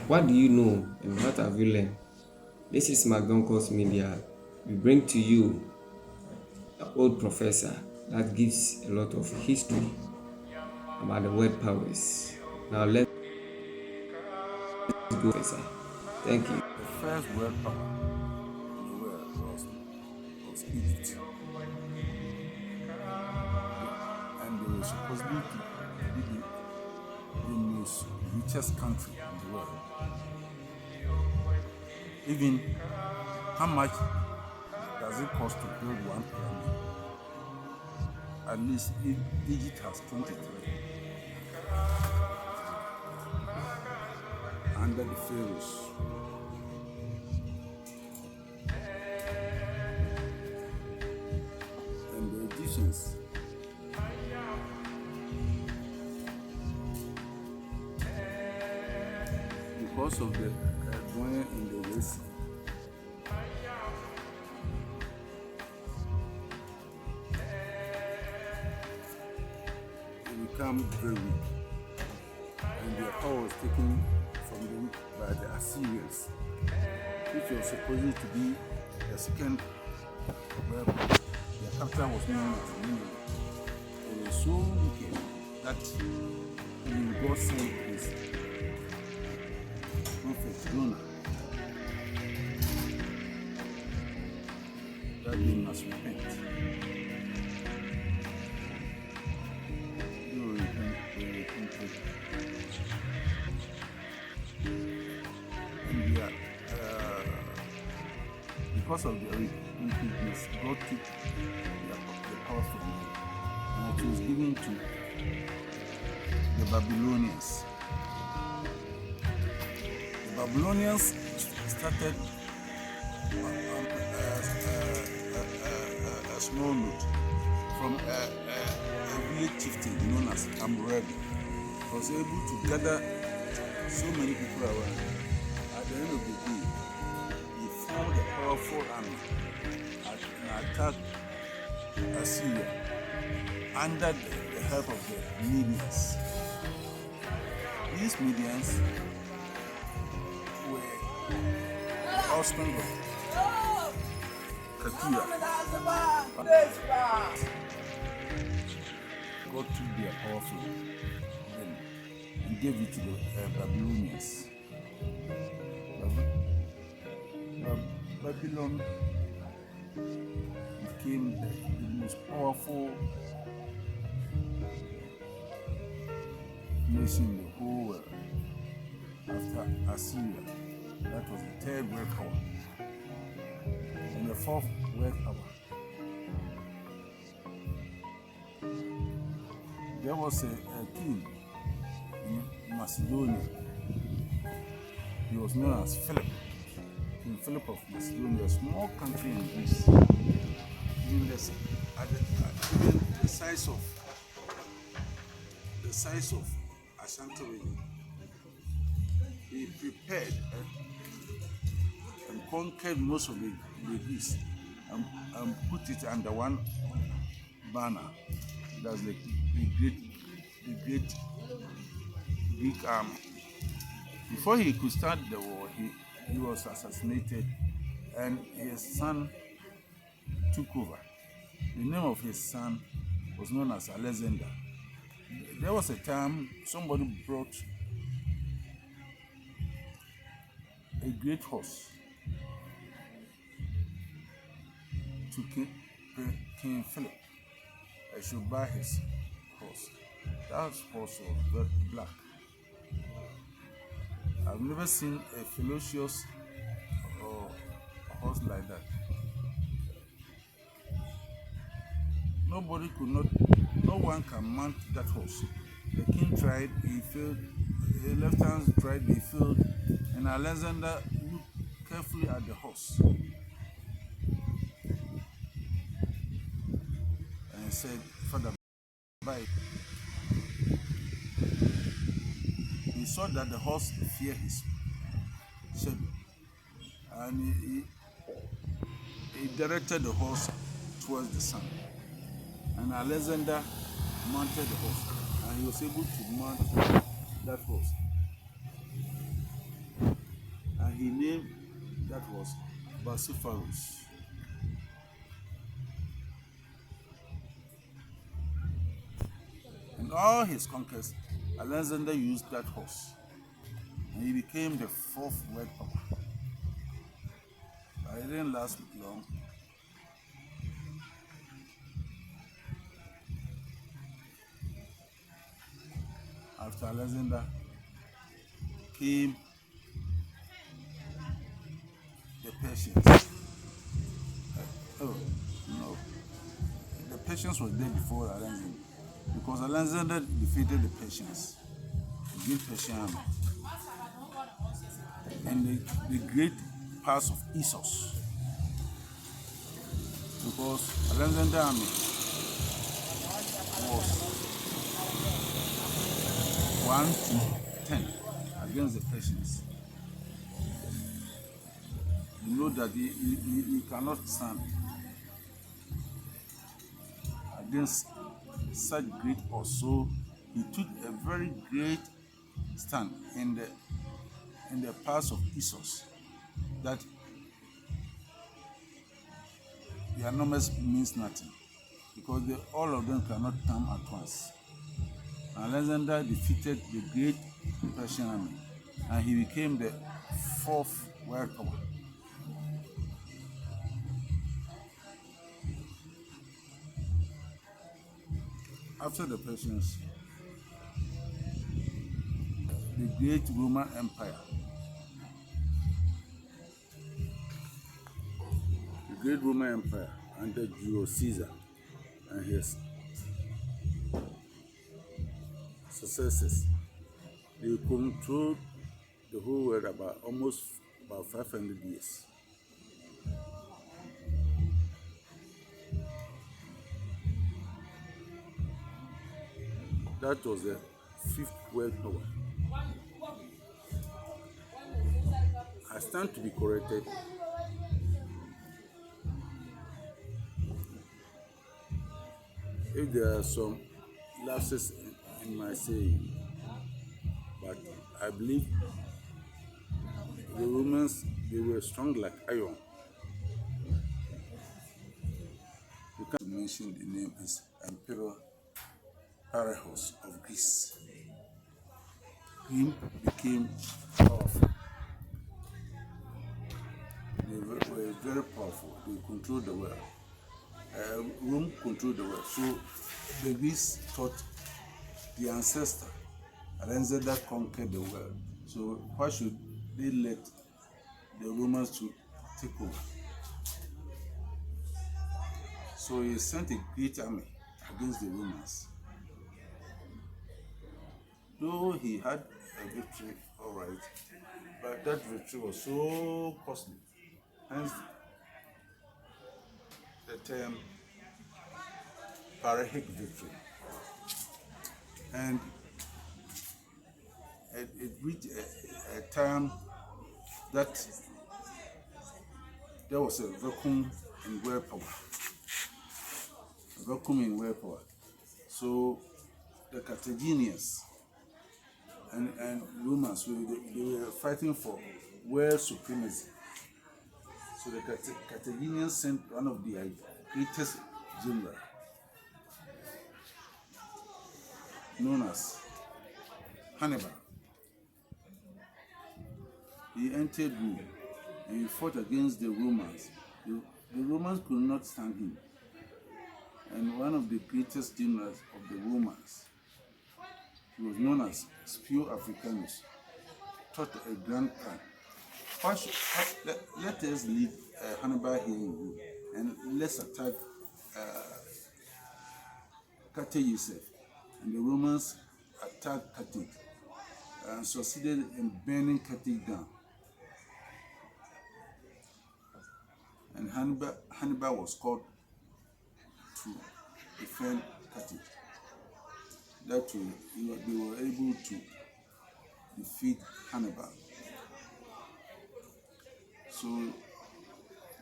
What do you know and what have you learned? This is McDonald's Media. We bring to you an old professor that gives a lot of history about the word powers. Now let's go, professor. Thank you. The first world power in the world was Egypt. And they were supposedly to be the most richest country in the world. Even how much does it cost to build one pyramid? At least Egypt has 23 under the pharaohs. And the Egyptians, because of the drawing in the Red Sea, they become very weak. And their power was taken from them by the Assyrians, which was supposed to be the second world power. Their capital was known as Nineveh. They were so wicked that when God sent his prophet Jonah that they must repent. They repented. And because of their wickedness, God took the power from them. And it was given to the Babylonians. The Babylonians started a small note from a village chieftain known as Hammurabi. Was able to gather so many people around. At the end of the day, he formed a powerful army and attacked Assyria under the help of the Medians. These Medians were the offspring of Keturah. God took their power from them and gave it to the Babylonians. Babylon became the most powerful nation in the whole world after Assyria. That was the third world power. And the fourth world power, there was a king in Macedonia. He was known as Philip. King Philip of Macedonia, a small country in Greece. Even the size of Ashanti, he prepared and conquered most of the Greece and put it under one banner. That's the great Greek army. Before he could start the war, he was assassinated and his son took over. The name of his son was known as Alexander. There was a time somebody brought a great horse to King Philip. I should buy his horse. That horse was very black. I've never seen a ferocious horse like that. No one can mount that horse. The king tried, he failed. The lieutenants tried, they failed. And Alexander looked carefully at the horse and said, "Father, buy it." He saw that the horse feared his shadow, and he directed the horse towards the sun. And Alexander mounted the horse, and he was able to mount that horse. he named that was Basiphorus. In all his conquests, Alexander used that horse, and he became the fourth world power. But it didn't last long. After Alexander came the Persians. Oh, no. The Persians were there before Alexander, because Alexander defeated the Persians, the great Persian army, and the great pass of Issos, because Alexander's army was 1 to 10 against the Persians. You know that he cannot stand against such great odds. So he took a very great stand in the pass of Issos, that their numbers means nothing, because all of them cannot come at once. Alexander defeated the great Persian army, and he became the fourth world power. After the Persians, the great Roman Empire. The great Roman Empire under Julius Caesar and his successors, they controlled the whole world almost about 500 years. That was the fifth world power. I stand to be corrected. If there are some lapses in my saying, but I believe the Romans, they were strong like iron. You can't mention the name is Emperor Pyrrhus of Greece. He became powerful. They were very powerful. They controlled the world. Rome controlled the world. So the Greeks thought the ancestor Alexander conquered the world. So why should they let the Romans to take over? So he sent a great army against the Romans. Though he had a victory, all right, but that victory was so costly. Hence, the term Pyrrhic victory. And it reached a time that there was a vacuum in world power. A vacuum in world power. So the Carthaginians and Romans, they were fighting for world supremacy. So the Carthaginians sent one of their greatest generals, known as Hannibal. He entered Rome and he fought against the Romans. The Romans could not stand him. And one of the greatest generals of the Romans, he was known as Scipio Africanus, taught a grand plan. Let us leave Hannibal here in Rome and let's attack Carthage itself. And the Romans attacked Carthage and succeeded in burning Carthage down. And Hannibal was called to defend Carthage. That way, they were able to defeat Hannibal. So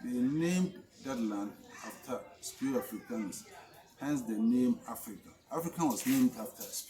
they named that land after Scipio Africanus, hence the name Africa. Africa was named after Scipio.